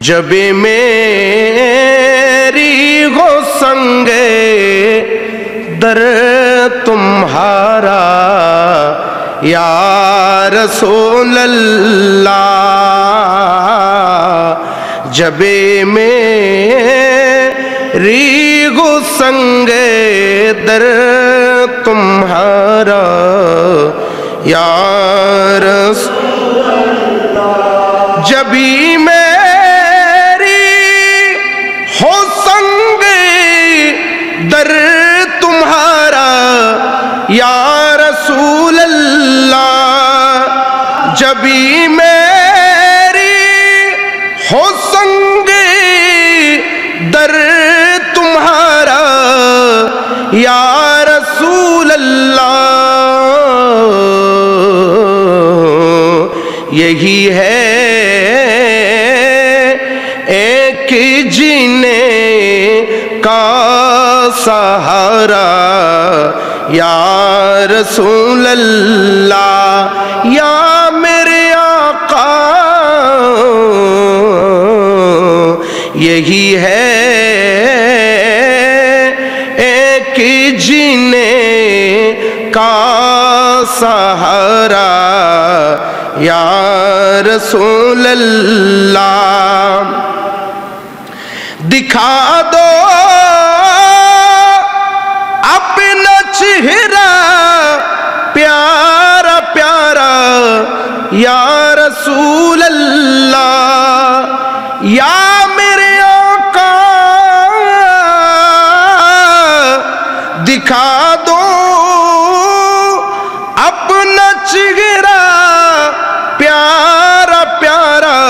جب میری ہو سنگے در تمہارا یا رسول اللہ، جب میری ہو سنگے در تمہارا یا رسول اللہ، جبھی میری ہو سنگے در تمہارا یا رسول اللہ، جبھی میری ہو سنگے در تمہارا یا رسول اللہ، یہی ہے ایک جینے کا سہارا یا رسول اللہ، یا میرے آقا، یہی ہے ایک جینے کا سہارا یا رسول اللہ، دکھا دو اپنا چہرہ پیارا پیارا یا رسول اللہ، یا میرے آقا دکھا دو اپنا چہرہ پیارا پیارا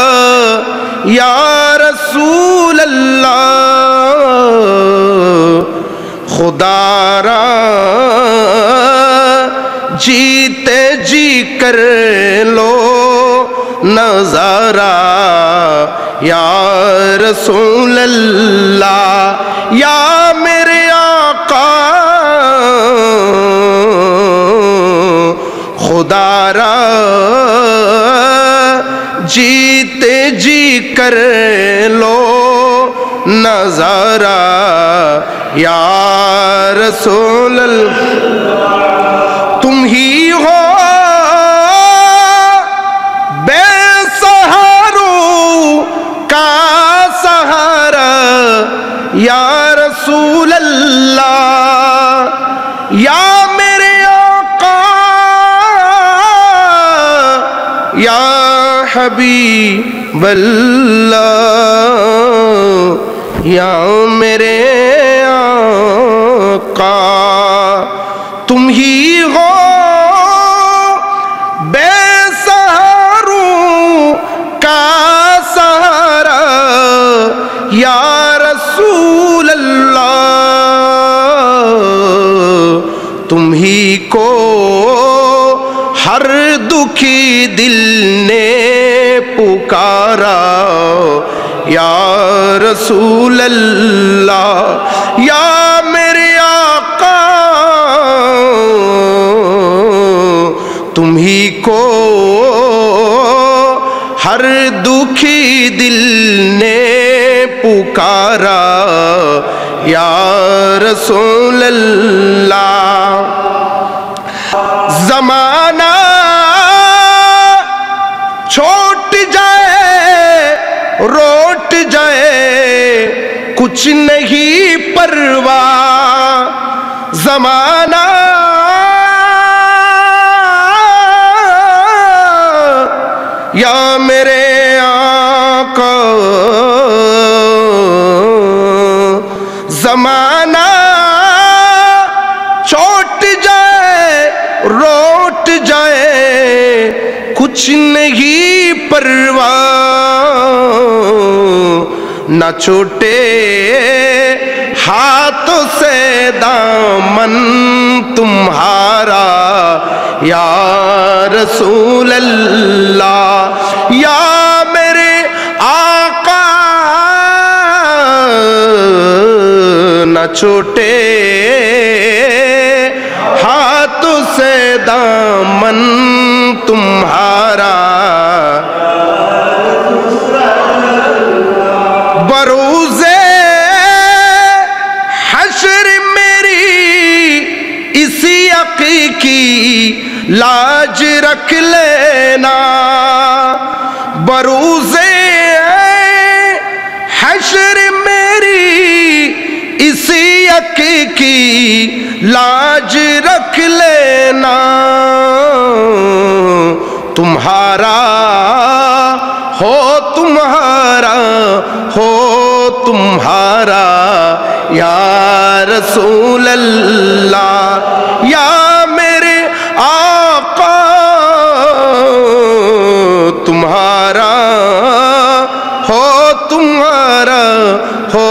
یا رسول اللہ، خدا را جیتے جی کر لو نظارہ یا رسول اللہ، یا میرے آقا خدا را جیتے جی کر لو نظارہ یا رسول اللہ، تم ہی ہو بے سہاروں کا سہارا یا رسول اللہ، یا میرے آقا یا حبیب اللہ، یا میرے آقا تم ہی ہو بے سہاروں کا سہارا یا رسول اللہ، تم ہی کو ہر دکھی دل نے پکارا یا رسول اللہ، یا میرے آقا تم ہی کو ہر دکھی دل نے پکارا یا رسول اللہ، زمانہ چھوٹ جائے روٹ جائے کچھ نہیں پرواہ، زمانہ یا میرے آقا زمانہ چھوٹ جائے روٹ جائے کچھ نہیں پرواہ، نہ چھوٹے ہاتھوں سے دامن تمہارا یا رسول اللہ، یا میرے آقا نہ چھوٹے ہاتھوں سے دامن تمہارا بروز حشر میری اسی عقیقی لاج رکھ لینا، بروز حشر میری اسی عقیقی لاج رکھ لینا، تمہارا ہو تمہارا ہو تمہارا یا رسول اللہ، یا میرے آقا تمہارا ہو تمہارا ہو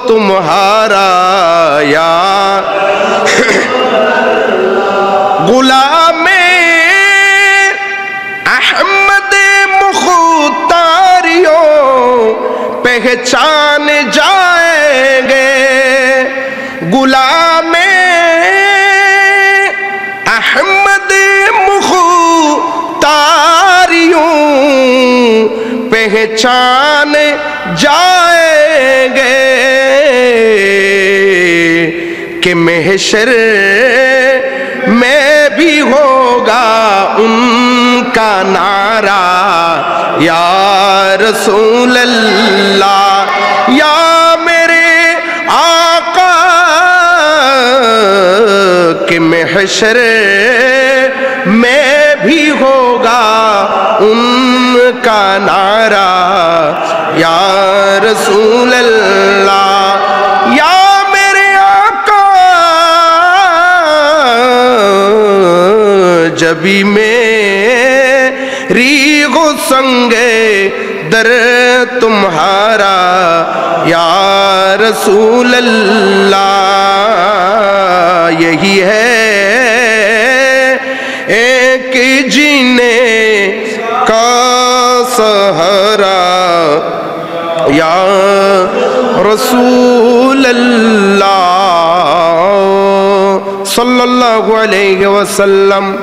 تمہارا یا غلام احمد مختاریوں پہچان جائیں گے، غلام احمد مختاریوں پہچان جائیں گے کہ محشر میں بھی ہوگا ان کا نعرہ یا رسول اللہ، یا میرے آقا، کہ محشر میں بھی ہوگا ان کا نعرہ یا رسول اللہ، یا میرے آقا، جبھی میری سنگے در تمہارا یا رسول اللہ، یہی ہے ایک جینے کا سہارا یا رسول اللہ صلی اللہ علیہ وسلم۔